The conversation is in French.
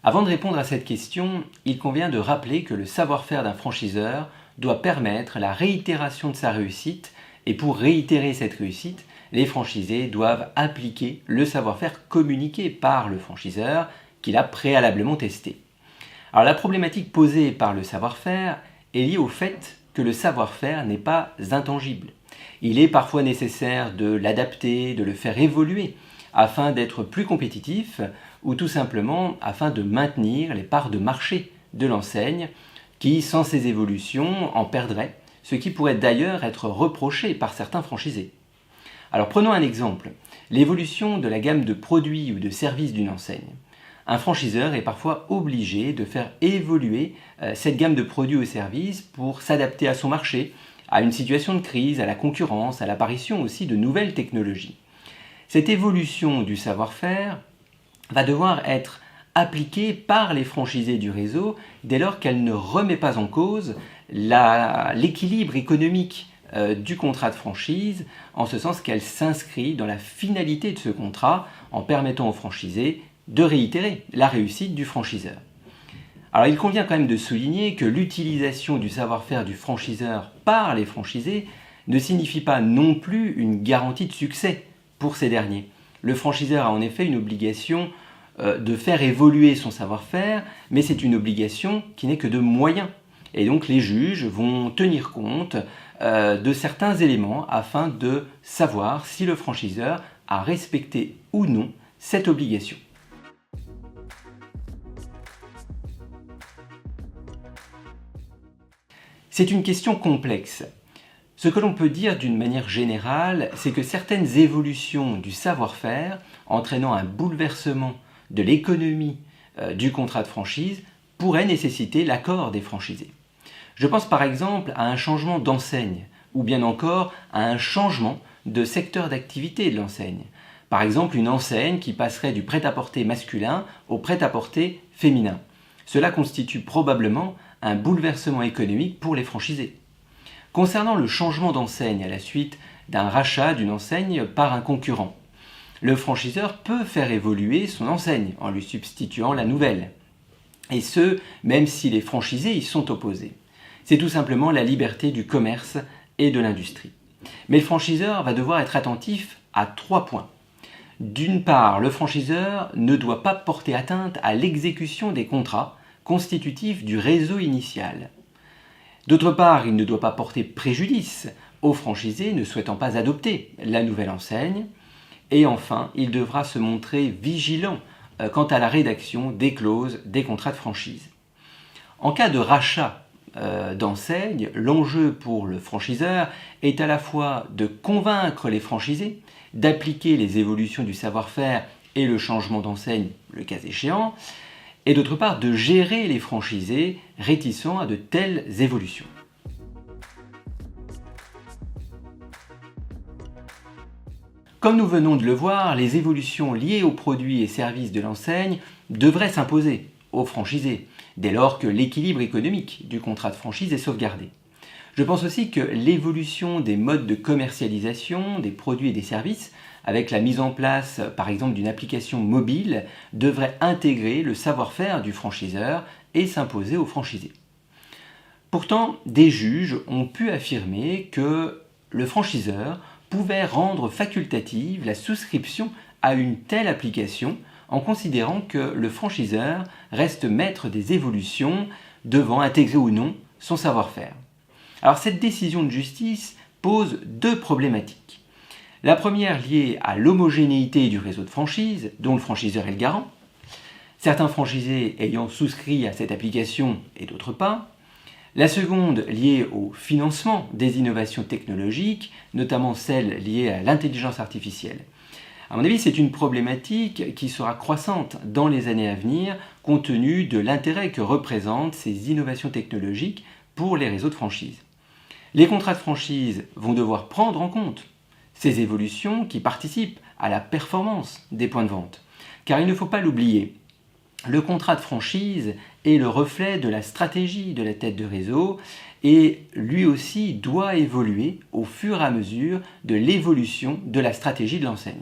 Avant de répondre à cette question, il convient de rappeler que le savoir-faire d'un franchiseur doit permettre la réitération de sa réussite et pour réitérer cette réussite, les franchisés doivent appliquer le savoir-faire communiqué par le franchiseur qu'il a préalablement testé. Alors la problématique posée par le savoir-faire est liée au fait que le savoir-faire n'est pas intangible. Il est parfois nécessaire de l'adapter, de le faire évoluer afin d'être plus compétitif ou tout simplement afin de maintenir les parts de marché de l'enseigne qui, sans ces évolutions, en perdraient, ce qui pourrait d'ailleurs être reproché par certains franchisés. Alors prenons un exemple, l'évolution de la gamme de produits ou de services d'une enseigne. Un franchiseur est parfois obligé de faire évoluer cette gamme de produits ou services pour s'adapter à son marché, à une situation de crise, à la concurrence, à l'apparition aussi de nouvelles technologies. Cette évolution du savoir-faire va devoir être appliquée par les franchisés du réseau dès lors qu'elle ne remet pas en cause l'équilibre économique du contrat de franchise, en ce sens qu'elle s'inscrit dans la finalité de ce contrat en permettant aux franchisés de réitérer la réussite du franchiseur. Alors il convient quand même de souligner que l'utilisation du savoir-faire du franchiseur par les franchisés ne signifie pas non plus une garantie de succès pour ces derniers. Le franchiseur a en effet une obligation de faire évoluer son savoir-faire, mais c'est une obligation qui n'est que de moyens. Et donc les juges vont tenir compte de certains éléments afin de savoir si le franchiseur a respecté ou non cette obligation. C'est une question complexe. Ce que l'on peut dire d'une manière générale, c'est que certaines évolutions du savoir-faire, entraînant un bouleversement de l'économie du contrat de franchise, pourraient nécessiter l'accord des franchisés. Je pense par exemple à un changement d'enseigne, ou bien encore à un changement de secteur d'activité de l'enseigne. Par exemple, une enseigne qui passerait du prêt-à-porter masculin au prêt-à-porter féminin. Cela constitue probablement un bouleversement économique pour les franchisés. Concernant le changement d'enseigne à la suite d'un rachat d'une enseigne par un concurrent, le franchiseur peut faire évoluer son enseigne en lui substituant la nouvelle. Et ce, même si les franchisés y sont opposés. C'est tout simplement la liberté du commerce et de l'industrie. Mais le franchiseur va devoir être attentif à 3 points. D'une part, le franchiseur ne doit pas porter atteinte à l'exécution des contrats constitutifs du réseau initial. D'autre part, il ne doit pas porter préjudice aux franchisés ne souhaitant pas adopter la nouvelle enseigne. Et enfin, il devra se montrer vigilant quant à la rédaction des clauses des contrats de franchise. En cas de rachat d'enseigne, l'enjeu pour le franchiseur est à la fois de convaincre les franchisés d'appliquer les évolutions du savoir-faire et le changement d'enseigne, le cas échéant, et d'autre part de gérer les franchisés réticents à de telles évolutions. Comme nous venons de le voir, les évolutions liées aux produits et services de l'enseigne devraient s'imposer aux franchisés, dès lors que l'équilibre économique du contrat de franchise est sauvegardé. Je pense aussi que l'évolution des modes de commercialisation des produits et des services, avec la mise en place par exemple d'une application mobile, devrait intégrer le savoir-faire du franchiseur et s'imposer aux franchisés. Pourtant, des juges ont pu affirmer que le franchiseur pouvait rendre facultative la souscription à une telle application en considérant que le franchiseur reste maître des évolutions devant intégrer ou non son savoir-faire. Alors cette décision de justice pose 2 problématiques. La première liée à l'homogénéité du réseau de franchise, dont le franchiseur est le garant, certains franchisés ayant souscrit à cette application et d'autres pas. La seconde liée au financement des innovations technologiques, notamment celles liées à l'intelligence artificielle. À mon avis, c'est une problématique qui sera croissante dans les années à venir, compte tenu de l'intérêt que représentent ces innovations technologiques pour les réseaux de franchise. Les contrats de franchise vont devoir prendre en compte ces évolutions qui participent à la performance des points de vente. Car il ne faut pas l'oublier, le contrat de franchise est le reflet de la stratégie de la tête de réseau et lui aussi doit évoluer au fur et à mesure de l'évolution de la stratégie de l'enseigne.